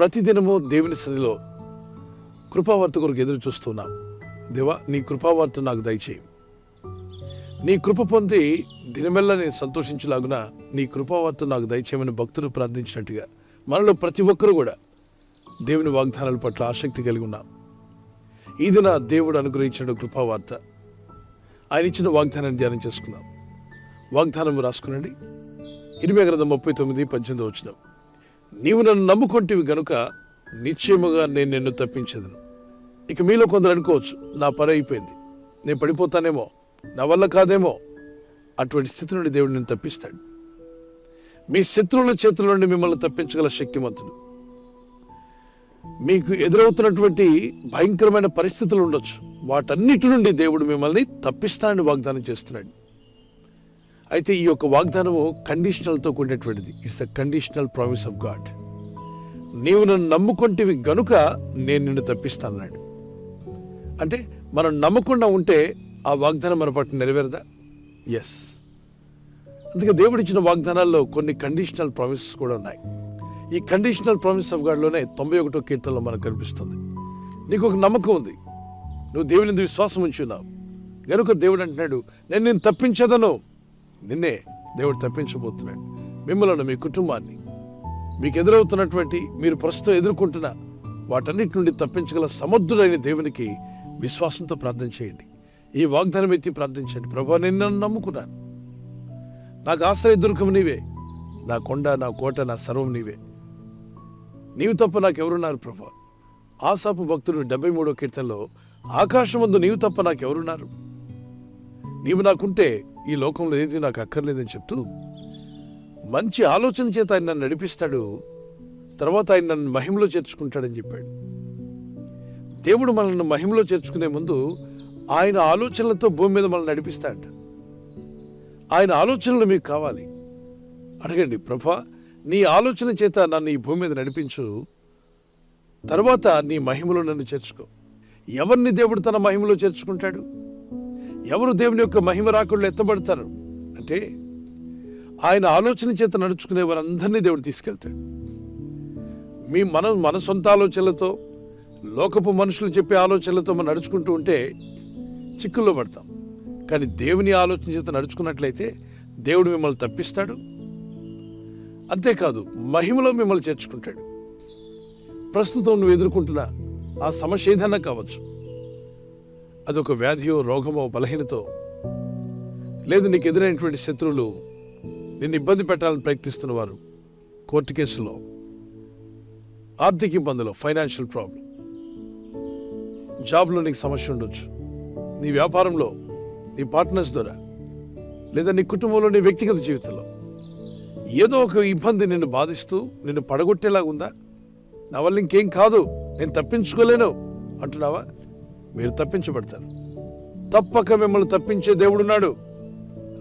ప్రతిదినము దేవుని సన్నిధిలో కృపావార్త కొరకు ఎదురు చూస్తున్నాం. దేవా, నీ కృపావార్త నాకు దయచేయి. నీ కృప పొంది దినమెల్లా నేను సంతోషించలాగున నీ కృపావార్త నాకు దయచేయమని భక్తులు ప్రార్థించినట్టుగా మనలో ప్రతి ఒక్కరూ కూడా దేవుని వాగ్దానాల పట్ల ఆసక్తి కలిగి ఉన్నాం. ఈ దిన దేవుడు అనుగ్రహించిన కృపావార్త, ఆయన ఇచ్చిన వాగ్దానాన్ని ధ్యానం చేసుకుందాం. వాగ్దానం రాసుకునండి. ఇర్మీయా గ్రంథం 39:18 నీవు నన్ను నమ్ముకొంటివి గనుక నిశ్చయముగా నేను నిన్ను తప్పించేదను. ఇక మీలో కొందరు అనుకోవచ్చు, నా పని అయిపోయింది, నేను పడిపోతానేమో, నా వల్ల కాదేమో. అటువంటి స్థితి నుండి దేవుడు నిన్ను తప్పిస్తాడు. మీ శత్రువుల చేతుల నుండి మిమ్మల్ని తప్పించగల శక్తిమంతుడు. మీకు ఎదురవుతున్నటువంటి భయంకరమైన పరిస్థితులు ఉండొచ్చు, వాటన్నిటి నుండి దేవుడు మిమ్మల్ని తప్పిస్తానని వాగ్దానం చేస్తున్నాడు. అయితే ఈ యొక్క వాగ్దానము కండిషనల్తో కూడినటువంటిది. It's the conditional promise of God. నీవు నన్ను నమ్ముకొంటివి గనుక నేను నిన్ను తప్పిస్తానన్నాడు. అంటే మనం నమ్మకుండా ఉంటే ఆ వాగ్దానం మన పట్ల నెరవేరదా? ఎస్. అందుకే దేవుడిచ్చిన వాగ్దానాల్లో కొన్ని కండిషనల్ ప్రామిసెస్ కూడా ఉన్నాయి. ఈ కండిషనల్ ప్రామిస్ ఆఫ్ గాడ్లోనే 91వ కీర్తనలో మనకు కనిపిస్తుంది. నీకు ఒక నమ్మకం ఉంది, నువ్వు దేవుని మీద విశ్వాసం ఉంచున్నావు గనుక దేవుడు అంటున్నాడు, నేను నిన్ను తప్పించదను. నిన్నే దేవుడు తప్పించబోతున్నాడు. మిమ్మల్ని, మీ కుటుంబాన్ని, మీకు ఎదురవుతున్నటువంటి, మీరు ప్రస్తుతం ఎదుర్కొంటున్న వాటన్నిటి నుండి తప్పించగల సమర్థుడైన దేవునికి విశ్వాసంతో ప్రార్థన చేయండి. ఈ వాగ్దానం ఎత్తి ప్రార్థించండి. ప్రభువా, నేను నన్ను నమ్ముకున్నాను, నాకు ఆశ్రయ దుర్గం నీవే, నా కొండ, నా కోట, నా సర్వం నీవే, నీవు తప్ప నాకెవరున్నారు ప్రభువా. ఆసాపు భక్తుడు 73వ కీర్తనలో ఆకాశమందు నీవు తప్ప నాకెవరున్నారు, నీవు నాకుంటే ఈ లోకంలో ఏది నాకు అక్కర్లేదని చెప్తూ మంచి ఆలోచన చేత ఆయన నన్ను నడిపిస్తాడు, తర్వాత ఆయన నన్ను మహిమలో చేర్చుకుంటాడని చెప్పాడు. దేవుడు మనల్ని మహిమలో చేర్చుకునే ముందు ఆయన ఆలోచనలతో భూమి మీద మనల్ని నడిపిస్తాడంట. ఆయన ఆలోచనలు మీకు కావాలి. అడగండి, ప్రభువా, నీ ఆలోచన చేత నన్ను ఈ భూమి మీద నడిపించు, తర్వాత నీ మహిమలో నన్ను చేర్చుకో. ఎవరిని దేవుడు తన మహిమలో చేర్చుకుంటాడు? ఎవరు దేవుని యొక్క మహిమ రాకుండా ఎత్తబడతారు అంటే ఆయన ఆలోచన చేత నడుచుకునే వారందరినీ దేవుడు తీసుకెళ్తాడు. మన సొంత ఆలోచనలతో, లోకపు మనుషులు చెప్పే ఆలోచనలతో మనం నడుచుకుంటూ ఉంటే చిక్కుల్లో పడతాం. కానీ దేవుని ఆలోచన చేత నడుచుకున్నట్లయితే దేవుడు మిమ్మల్ని తప్పిస్తాడు. అంతేకాదు, మహిమలో మిమ్మల్ని చేర్చుకుంటాడు. ప్రస్తుతం నువ్వు ఎదుర్కొంటున్న ఆ సమస్య ఏదైనా కావచ్చు, అదొక వ్యాధియో, రోగమో, బలహీనతో, లేదు నీకు ఎదురైనటువంటి శత్రువులు నిన్ను ఇబ్బంది పెట్టాలని ప్రయత్నిస్తున్నవారు, కోర్టు కేసులో, ఆర్థిక ఇబ్బందులు, ఫైనాన్షియల్ ప్రాబ్లం, జాబ్లో నీకు సమస్య ఉండొచ్చు, నీ వ్యాపారంలో, నీ పార్ట్నర్స్ ద్వారా, లేదా నీ కుటుంబంలో, నీ వ్యక్తిగత జీవితంలో ఏదో ఒక ఇబ్బంది నిన్ను బాధిస్తూ నిన్ను పడగొట్టేలాగా ఉందా? నా వల్ల ఇంకేం కాదు, నేను తప్పించుకోలేను అంటున్నావా? మీరు తప్పించబడతారు. తప్పక మిమ్మల్ని తప్పించే దేవుడున్నాడు.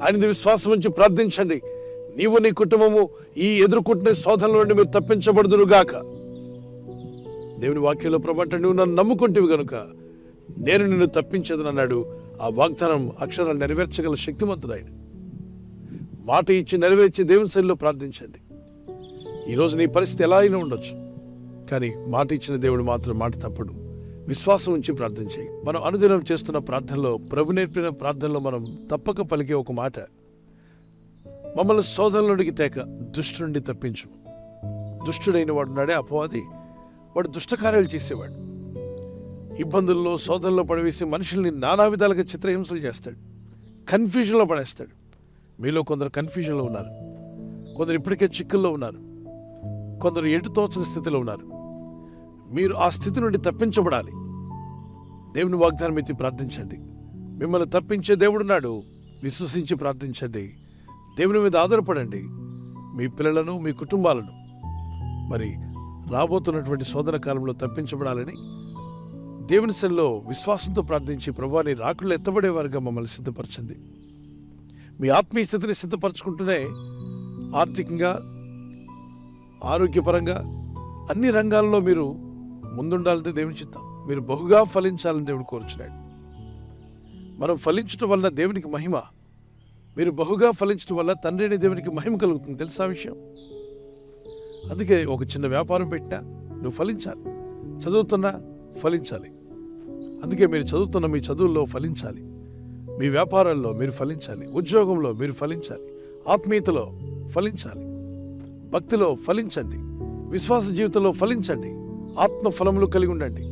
ఆయన విశ్వాసం ఉంచి ప్రార్థించండి. నీవు, నీ కుటుంబము ఈ ఎదుర్కొంటున్న శోధనల నుండి మీరు తప్పించబడుదురుగాక. దేవుని వాక్యంలో ప్రభంట, నువ్వు నన్ను నమ్ముకుంటేవి కనుక నేను నిన్ను తప్పించదని అన్నాడు. ఆ వాగ్దానం అక్షరాలు నెరవేర్చగల శక్తిమంతుడు ఆయన. మాట ఇచ్చి నెరవేర్చి దేవుని సన్నిధిలో ప్రార్థించండి. ఈరోజు నీ పరిస్థితి ఎలా అయినా ఉండొచ్చు, కానీ మాట ఇచ్చిన దేవుడు మాత్రం మాట తప్పడు. విశ్వాసం ఉంచి ప్రార్థన చేయి. మనం అనుదినం చేస్తున్న ప్రార్థనలో, ప్రభు నేర్పిన ప్రార్థనలో మనం తప్పక పలికే ఒక మాట, మమ్మల్ని శోధనలోనికి తేక దుష్టు నుండి తప్పించు. దుష్టుడైన వాడు నాడే అపవాది, వాడు దుష్టకార్యాలు చేసేవాడు. ఇబ్బందుల్లో, శోధనలో పడవేసి మనుషుల్ని నానా విధాలుగా చిత్రహింసలు చేస్తాడు, కన్ఫ్యూజన్లో పడేస్తాడు. మీలో కొందరు కన్ఫ్యూజన్లో ఉన్నారు, కొందరు ఇప్పటికే చిక్కుల్లో ఉన్నారు, కొందరు ఎటు తోచని స్థితిలో ఉన్నారు. మీరు ఆ స్థితి నుండి తప్పించబడాలి. దేవుని వాగ్దానం ఎత్తి ప్రార్థించండి. మిమ్మల్ని తప్పించే దేవుడున్నాడు. విశ్వసించి ప్రార్థించండి. దేవుని మీద ఆధారపడండి. మీ పిల్లలను, మీ కుటుంబాలను మరి రాబోతున్నటువంటి శోధన కాలంలో తప్పించబడాలని దేవుని సన్నిధిలో విశ్వాసంతో ప్రార్థించి, ప్రభువా, నీ రాకుల్లో ఎత్తబడేవారుగా మమ్మల్ని సిద్ధపరచండి. మీ ఆత్మీయ స్థితిని సిద్ధపరచుకుంటూనే ఆర్థికంగా, ఆరోగ్యపరంగా అన్ని రంగాల్లో మీరు ముందుండాలంటే దేవుని చిత్తం. మీరు బహుగా ఫలించాలని దేవుడు కోరుచున్నాడు. మనం ఫలించడం వల్ల దేవునికి మహిమ. మీరు బహుగా ఫలించడం వల్ల తండ్రిని దేవునికి మహిమ కలుగుతుంది. తెలుసా విషయం? అందుకే ఒక చిన్న వ్యాపారం పెట్టినా, నువ్వు ఫలించాలి. చదువుతున్నా ఫలించాలి. అందుకే మీరు చదువుతున్న మీ చదువుల్లో ఫలించాలి. మీ వ్యాపారాల్లో మీరు ఫలించాలి. ఉద్యోగంలో మీరు ఫలించాలి. ఆత్మీయతలో ఫలించాలి. భక్తిలో ఫలించండి. విశ్వాస జీవితంలో ఫలించండి. ఆత్మ ఫలములు కలిగి ఉండండి.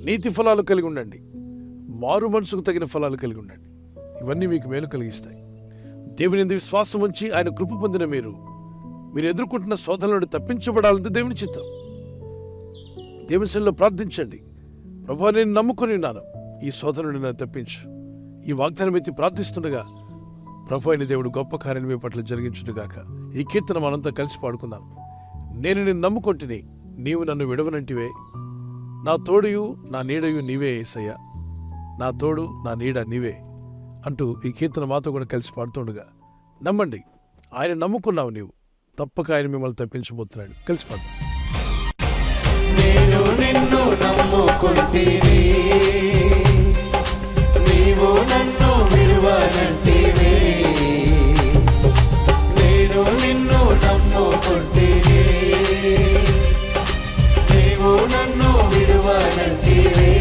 నీతి ఫలాలు కలిగి ఉండండి. మారు మనసుకు తగిన ఫలాలు కలిగి ఉండండి. ఇవన్నీ మీకు మేలు కలిగిస్తాయి. దేవుని యందు విశ్వాసం ఉంచి ఆయన కృప పొందిన మీరు ఎదుర్కొంటున్న శోధనల నుండి తప్పించబడాలంటే దేవుని చిత్తం. దేవుని సన్నిధిలో ప్రార్థించండి. ప్రభువా, నేను నమ్ముకొని ఉన్నాను, ఈ శోధన నుండి నన్ను తప్పించు. ఈ వాగ్దానం ఎత్తి ప్రార్థిస్తుండగా ప్రభు అయిన దేవుడు గొప్ప కార్యాలు మీ పట్ల జరిగించుగాక. ఈ కీర్తన మనంతా కలిసి పాడుకుందాం. నేను నిన్ను నమ్ముకొంటిని, నీవు నన్ను విడవనంటివే. నా తోడుయు నా నీడయు నీవే యేసయ్యా, నా తోడు నా నీడ నీవే అంటూ ఈ కీర్తన మాతో కూడా కలిసి పాడుతుండగా నమ్మండి, ఆయన నమ్ముకున్నావు నీవు, తప్పక ఆయన మిమ్మల్ని తప్పించబోతున్నాడు. కలిసి పాడు. నేను నిన్ను నమ్ముకుంటిని, నీవు నన్ను విడువనంటివే. నేను నిన్ను నమ్ముకుంటిని, నీవు నన్ను విడువనంటివే.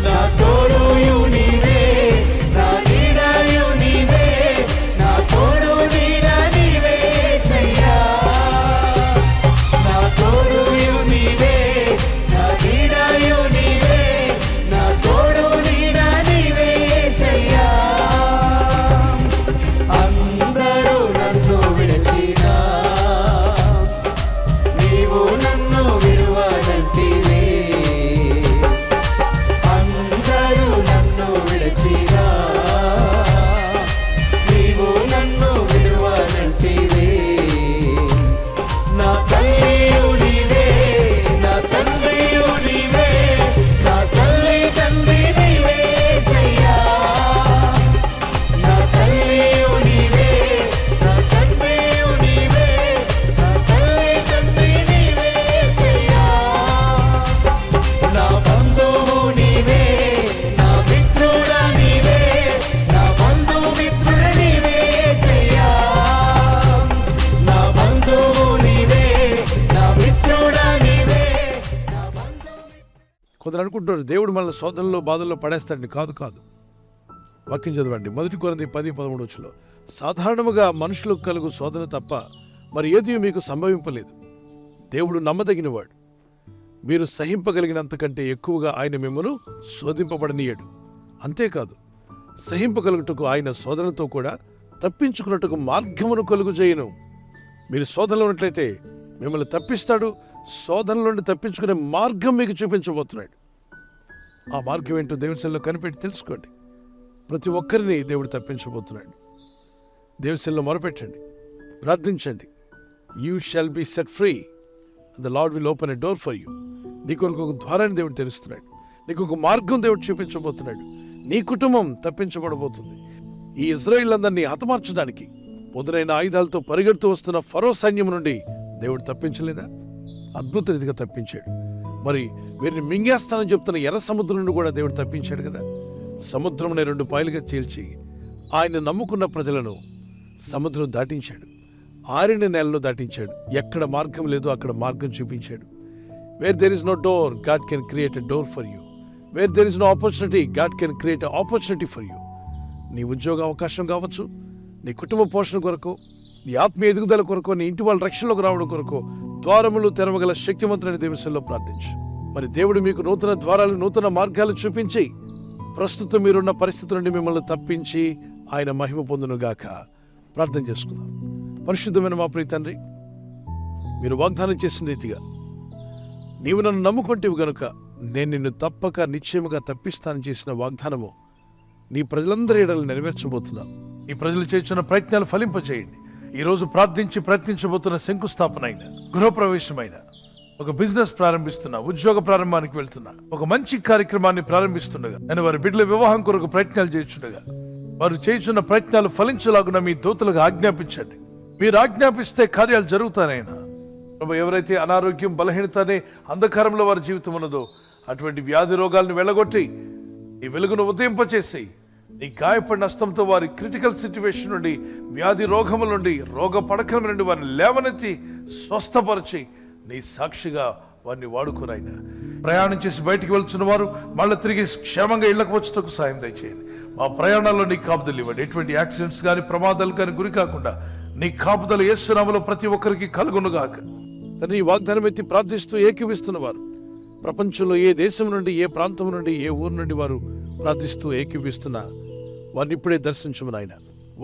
నా తోడుయు నీవే, నా నీడయు నీవే, నా తోడు నీడ నీవే యేసయ్యా. నా తోడుయు నీవే, నా నీడయు నీవే, నా తోడు నీడ నీవే యేసయ్యా. అందరూ నన్ను విడిచినా, నీవు నన్ను విడువనంటివే. అందరూ నన్ను విడిచినా, నీవు నన్ను విడువనంటివే. నా తల్లియు నీవే, నా తండ్రియు నీవే, నా తల్లి తండ్రి నీవే యేసయ్యా. నా తల్లియు నీవే, నా తండ్రియు నీవే, నా తల్లి తండ్రి నీవే యేసయ్యా. నా బంధువు నీవే, నా మిత్రుడా నీవే, నా బంధు మిత్రుడ నీవే యేసయ్యా. నా బంధువు నీవే, నా మిత్రుడా నీవే, నా బంధు. కొందరు అనుకుంటారు దేవుడు మనల్ని శోధనలో బాధల్లో పడేస్తాడని. కాదు కాదు. వాక్యం చదవండి. 1 కొరింథీ 10:13 సాధారణముగా మనుషులకు కలుగు శోధన తప్ప మరి ఏది మీకు సంభవింపలేదు. దేవుడు నమ్మదగినవాడు. మీరు సహింపగలిగినంతకంటే ఎక్కువగా ఆయన మిమ్మను శోధింపబడనీయడు. అంతేకాదు, సహింపగలుగుటకు ఆయన శోధనతో కూడా తప్పించుకున్నట్టుకు మార్గమును కలుగు చేయను. మీరు శోధనలో ఉన్నట్లయితే మిమ్మల్ని తప్పిస్తాడు. శోధన నుండి తప్పించుకునే మార్గం మీకు చూపించబోతున్నాడు. ఆ మార్గం ఏంటో దేవుని సన్నిధిలో కనిపెట్టి తెలుసుకోండి. ప్రతి ఒక్కరిని దేవుడు తప్పించబోతున్నాడు. దేవుని సన్నిధిలో మొరపెట్టండి, ప్రార్థించండి. You shall be set free, the lord will open a door for you. నీ కొరకు ఒక ద్వారాన్ని దేవుడు తెరుస్తున్నాడు. నీకు ఒక మార్గం దేవుడు చూపించబోతున్నాడు. నీ కుటుంబం తప్పించబడబోతుంది. ఈ ఇజ్రాయిలందరినీ హతమార్చడానికి పొదునైన ఆయుధాలతో పరిగెడుతూ వస్తున్న ఫరో సైన్యం నుండి దేవుడు తప్పించలేదా? అద్భుత రీతిగా తప్పించాడు. మరి వీరిని మింగేస్తానని చెప్తున్న ఎర్ర సముద్రం నుండి కూడా దేవుడు తప్పించాడు కదా. సముద్రంని 2 పాయలుగా చీల్చి ఆయన నమ్ముకున్న ప్రజలను సముద్రం దాటించాడు. ఆరిన నేలలో దాటించాడు. ఎక్కడ మార్గం లేదో అక్కడ మార్గం చూపించాడు. Where there is no door, God can create a door for you. Where there is no opportunity, God can create a opportunity for you. నీ ఉద్యోగ అవకాశం కావచ్చు, నీ కుటుంబ పోషణ కొరకు, నీ ఆత్మీయ ఎదుగుదల కొరకు, నీ ఇంటి వాళ్ళ రక్షణలోకి రావడం కొరకు ద్వారములు తెరవగల శక్తివంతుడైన దేవుని సన్నిధిలో ప్రార్థించు. మరి దేవుడు మీకు నూతన ద్వారాలు, నూతన మార్గాలు చూపించి ప్రస్తుతం మీరున్న పరిస్థితి నుండి మిమ్మల్ని తప్పించి ఆయన మహిమ పొందునుగాక. ప్రార్థన చేసుకుందాం. పరిశుద్ధమైన మా ప్రియ తండ్రి, మీరు వాగ్దానం చేసిన రీతిగా నీవు నన్ను నమ్ముకుంటేవి గనుక నేను నిన్ను తప్పక నిశ్చయముగా తప్పిస్తానని చేసిన వాగ్దానము నీ ప్రజలందరి ఎడల నెరవేర్చబోతున్నాం. ఈ ప్రజలు చేస్తున్న ప్రయత్నాలు ఫలింపచేయండి. ఈరోజు ప్రార్థించి ప్రయత్నించబోతున్న శంకుస్థాపన అయిన, గృహప్రవేశమైన, ఒక బిజినెస్ ప్రారంభిస్తున్నా, ఉద్యోగ ప్రారంభానికి వెళ్తున్నా, ఒక మంచి కార్యక్రమాన్ని ప్రారంభిస్తుండగా, నేను వారి బిడ్డల వివాహం కొరకు ప్రయత్నాలు చేస్తుండగా వారు చేస్తున్న ప్రయత్నాలు ఫలించలాగున మీ దూతలకు ఆజ్ఞాపించండి. మీరు ఆజ్ఞాపిస్తే కార్యాలు జరుగుతానైనా. ప్రభు, ఎవరైతే అనారోగ్యం, బలహీనత అనే అంధకారంలో వారి జీవితం ఉన్నదో అటువంటి వ్యాధి రోగాలను వెళ్ళగొట్టి ఈ వెలుగును ఉదయింపచేసి నీ గాయపడిన హస్తంతో వారి క్రిటికల్ సిచ్యువేషన్ నుండి, వ్యాధి రోగముల నుండి, రోగ పడకల నుండి వారిని లేవనెత్తి స్వస్థపరిచి నీ సాక్షిగా వారిని వాడుకోరాయన. ప్రయాణం చేసి బయటికి వెళ్తున్న వారు మళ్ళీ తిరిగి క్షేమంగా ఇళ్లకు వచ్చేటకు సాయం దయచేయండి. మా ప్రయాణాల్లో నీ కాపుదలు ఇవ్వండి. ఎటువంటి యాక్సిడెంట్స్ కానీ ప్రమాదాలు కానీ గురి కాకుండా నీ కాపుదలు యేసు నామములో ప్రతి ఒక్కరికి కలుగునుగాక. తండ్రి, ఈ వాగ్దానం ఎత్తి ప్రార్థిస్తూ ఏకీవిస్తున్న వారు ప్రపంచంలో ఏ దేశం నుండి, ఏ ప్రాంతం నుండి, ఏ ఊరు నుండి వారు ప్రార్థిస్తూ ఏకీవిస్తున్నా వారిని ఇప్పుడే దర్శించము నాయన.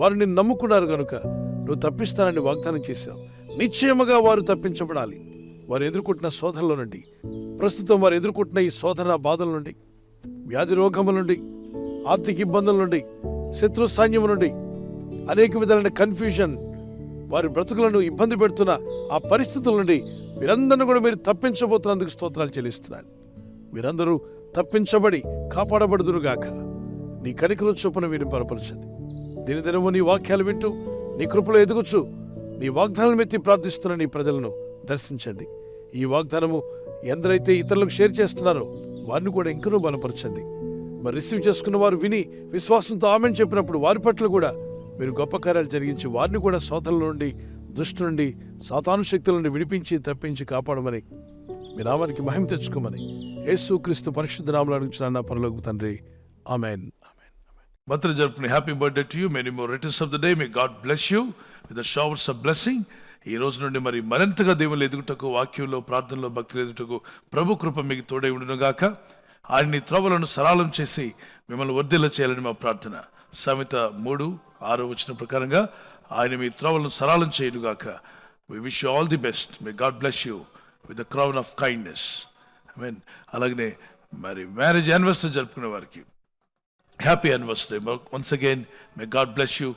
వారు నిన్ను నమ్ముకున్నారు కనుక నువ్వు తప్పిస్తానని వాగ్దానం చేశావు. నిశ్చయముగా వారు తప్పించబడాలి. వారు ఎదుర్కొంటున్న శోధనల నుండి, ప్రస్తుతం వారు ఎదుర్కొంటున్న ఈ శోధన బాధల నుండి, వ్యాధి రోగముల నుండి, ఆర్థిక ఇబ్బందుల నుండి, శత్రు సైన్యం నుండి, అనేక విధాలైన కన్ఫ్యూజన్, వారి బ్రతుకులను ఇబ్బంది పెడుతున్న ఆ పరిస్థితుల నుండి వీరందరినీ కూడా మీరు తప్పించబోతున్నందుకు స్తోత్రాలు చెల్లిస్తున్నాను. వీరందరూ తప్పించబడి కాపాడబడుదురుగాక. నీ కనికరం చొప్పున వీరిని బలపరచండి. దినదినము నీ వాక్యాలు వింటూ నీ కృపలో ఎదుగుచు నీ వాగ్దానాలు మెత్తి ప్రార్థిస్తున్న నీ ప్రజలను దర్శించండి. ఈ వాగ్దానము ఎందరైతే ఇతరులకు షేర్ చేస్తున్నారో వారిని కూడా ఇంకనూ బలపరచండి. మరి రిసీవ్ చేసుకున్న వారు విని విశ్వాసంతో ఆమెను చెప్పినప్పుడు వారి పట్ల కూడా మీరు గొప్ప కార్యాలు జరిగించి వారిని కూడా శోధనల నుండి, దుష్టు నుండి, సాతాను శక్తుల నుండి విడిపించి తప్పించి కాపాడమని, మీ నామానికి మహిమ తెచ్చుకోమని యేసు క్రీస్తు పరిశుద్ధ నామములో అడుగుచున్నాను నా పరలోకపు తండ్రి. ఆమేన్. బర్త్డే జరుపుకునే happy birthday to you. Many more returns of the day. May God bless you with the showers of blessing. ఈ రోజు నుండి మరి మరింతగా దేవుళ్ళు ఎదుగుటకు, వాక్యంలో, ప్రార్థనలో, భక్తులు ఎదుగుటకు ప్రభు కృప మీకు తోడై ఉండునుగాక. ఆయన్ని త్రోవలను సరళం చేసి మిమ్మల్ని వర్ధిల్ల చేయాలని మా ప్రార్థన. సామెత 3:6 ప్రకారంగా ఆయన మీ త్రోవలను సరళం చేయునుగాక. We wish you all the best. May God bless you with the crown of kindness. ఆమేన్. అలాగనే మరి మ్యారేజ్ యానివర్సరీ జరుపుకునే వారికి happy anniversary. Once again may God bless you.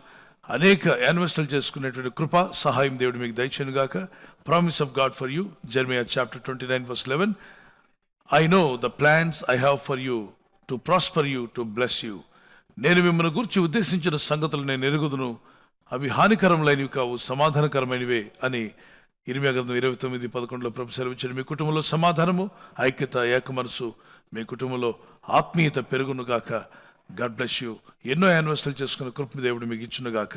అనేక యానివర్సరీలు చేసుకునేటువంటి కృప, సహాయం దేవుడు మీకు దయచేయునుగాక. Promise of God for you, Jeremiah chapter 29:11. I know the plans I have for you, to prosper you, to bless you. నేను మిమ్మల్ని గురించి ఉద్దేశించిన సంగతులు నేను ఎరుగుదును, అవి హానికరములైనవి కావు, సమాధానకరమైనవే అని ఇర్మియా గ్రంథం 29:11 ప్రభు సెలవిచ్చాడు. మీ కుటుంబంలో సమాధానము, ఐక్యత, ఏక మనసు, మీ కుటుంబంలో ఆత్మీయత పెరుగునుగాక. God bless you. ఎన్నో యానివర్సరీలు చేసుకున్న కృప దేవుడు మీకు ఇచ్చునుగాక.